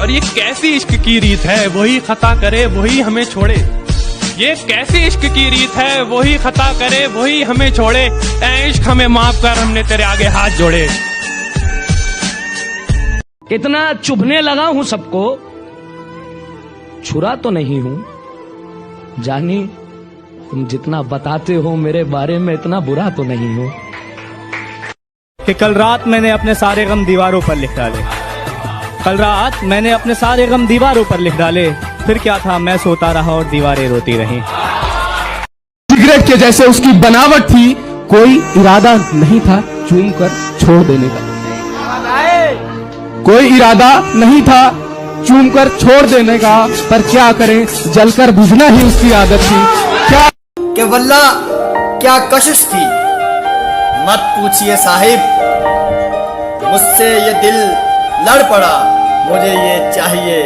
और ये कैसी इश्क की रीत है, वही खता करे वही हमें छोड़े। ये कैसी इश्क की रीत है, वही खता करे वही हमें छोड़े। ऐ इश्क हमें माफ कर, हमने तेरे आगे हाथ जोड़े। इतना चुभने लगा हूं सबको, छुरा तो नहीं हूं। जानी तुम जितना बताते हो मेरे बारे में, इतना बुरा तो नहीं हूं। कि कल रात मैंने अपने सारे गम दीवारों पर लिख डाले, कल रात मैंने अपने सारे गम दीवारों पर लिख डाले। फिर क्या था, मैं सोता रहा और दीवारें रोती रहीं। सिगरेट के जैसे उसकी बनावट थी, कोई इरादा नहीं था चूम कर छोड़ देने का। कोई इरादा नहीं था चूम कर छोड़ देने का, पर क्या करें, जलकर बुझना ही उसकी आदत थी। क्या कि वल्ला क्या कशिश थी, मत पूछिए साहिब, मुझसे ये दिल लड़ पड़ा, मुझे ये चाहिए।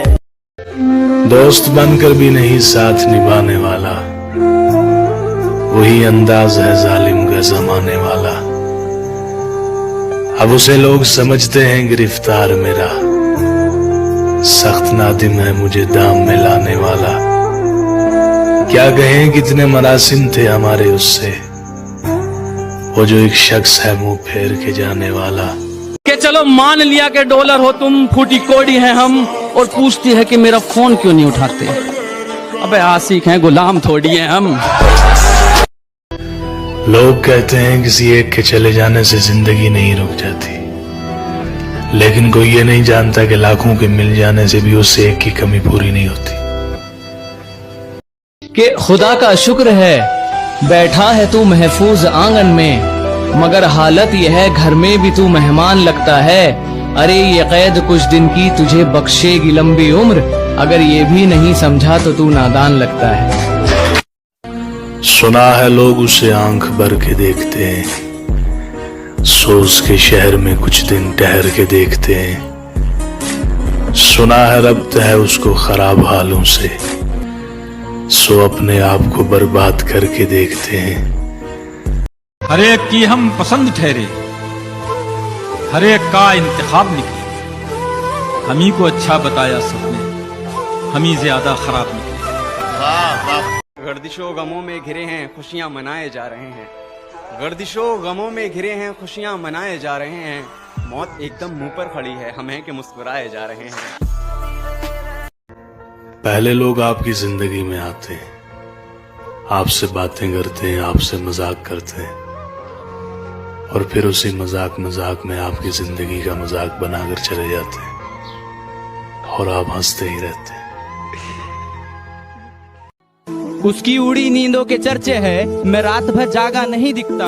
दोस्त बनकर भी नहीं साथ निभाने वाला, वही अंदाज है जालिम का जमाने वाला। अब उसे लोग समझते हैं गिरफ्तार मेरा, सख्त नादिम है मुझे दाम में लाने वाला। क्या कहें कितने मरासिम थे हमारे उससे, वो जो एक शख्स है मुंह फेर के जाने वाला। कि चलो मान लिया कि डॉलर हो तुम, फूटी कोड़ी है हम, और पूछती है कि मेरा फोन क्यों नहीं उठाते। अबे आशिक हैं, गुलाम थोड़ी हैं हम। लोग कहते हैं किसी एक के चले जाने से जिंदगी नहीं रुक जाती, लेकिन कोई ये नहीं जानता कि लाखों के मिल जाने से भी उस एक की कमी पूरी नहीं होती। कि खुदा का शुक्र है बैठा है तू महफूज आंगन में, मगर हालत यह है घर में भी तू मेहमान लगता है। अरे ये कैद कुछ दिन की तुझे बख्शेगी लंबी उम्र, अगर ये भी नहीं समझा तो तू नादान लगता है। सुना है लोग उसे आंख भर के देखते हैं, सोच के शहर में कुछ दिन ठहर के देखते हैं। सुना है रब्त है उसको खराब हालों से, सो अपने आप को बर्बाद करके देखते हैं। हर एक की हम पसंद ठहरे, हर एक का इंतखाब निकले। हम ही को अच्छा बताया सबने, हम ही ज्यादा खराब निकले। गर्दिशों गमों में घिरे हैं, खुशियां मनाए जा रहे हैं। गर्दिशों गमों में घिरे हैं, खुशियां मनाए जा रहे हैं। मौत एकदम मुंह पर खड़ी है, हम हैं कि मुस्कुराए जा रहे हैं। पहले लोग आपकी जिंदगी में आते हैं, आपसे बातें करते हैं, आपसे मजाक करते हैं, और फिर उसी मजाक में आपकी जिंदगी का मजाक बनाकर चले जाते हैं, और आप हंसते ही रहते हैं। उसकी उड़ी नींदों के चर्चे है, मैं रात भर जागा नहीं दिखता।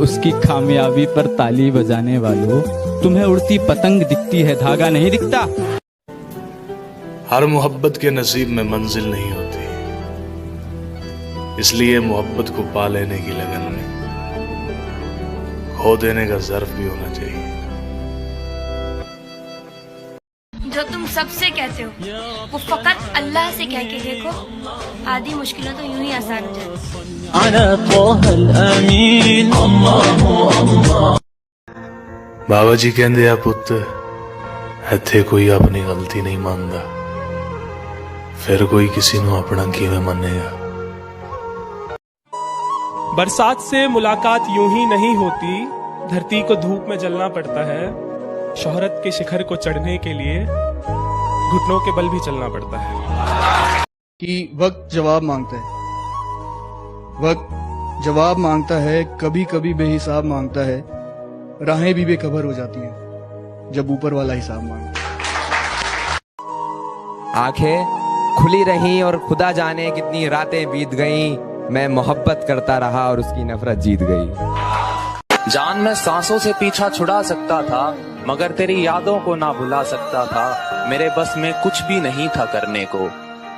उसकी कामयाबी पर ताली बजाने वालों, तुम्हें उड़ती पतंग दिखती है, धागा नहीं दिखता। हर मोहब्बत के नसीब में मंजिल नहीं होती, इसलिए मोहब्बत को पा लेने की लगन में खो देने का ज़र्फ भी होना चाहिए। जो तुम सबसे कहते हो वो फकत अल्लाह से कह के देखो, आधी मुश्किलें तो यूं ही आसान हो जाती। बाबा जी कहते आ पुत, इत्थे कोई अपनी गलती नहीं मानता, फिर कोई किसी को अपना किवें मनेगा। बरसात से मुलाकात यूं ही नहीं होती, धरती को धूप में जलना पड़ता है। शोहरत के शिखर को चढ़ने के लिए घुटनों के बल भी चलना पड़ता है। कि वक्त जवाब मांगता है, वक्त जवाब मांगता है, कभी कभी बेहिसाब मांगता है। राहें भी बेखबर हो जाती हैं जब ऊपर वाला हिसाब मांगता है। आंखें खुली रहीं और खुदा जाने कितनी रातें बीत गईं, मैं मोहब्बत करता रहा और उसकी नफरत जीत गई। जान मैं सांसों से पीछा छुड़ा सकता था, मगर तेरी यादों को ना भुला सकता था। मेरे बस में कुछ भी नहीं था करने को,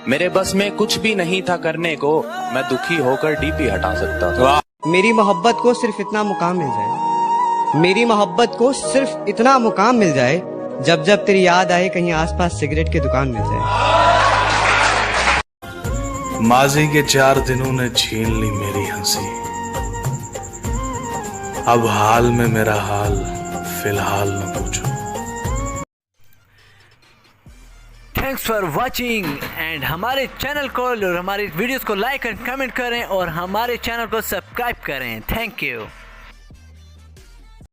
मेरे बस में कुछ भी नहीं था करने को, मैं दुखी होकर डीपी हटा सकता था। मेरी मोहब्बत को सिर्फ इतना मुकाम मिल जाए, मेरी मोहब्बत को सिर्फ इतना मुकाम मिल जाए, जब जब तेरी याद आए कहीं आसपास सिगरेट की दुकान मिल जाए। माजी के 4 दिनों ने छीन ली मेरी हंसी, अब हाल में मेरा हाल फिलहाल न पूछो। थैंक्स फॉर वॉचिंग एंड हमारे चैनल को और हमारी वीडियोस को लाइक एंड कमेंट करें और हमारे चैनल को सब्सक्राइब करें। Thank you.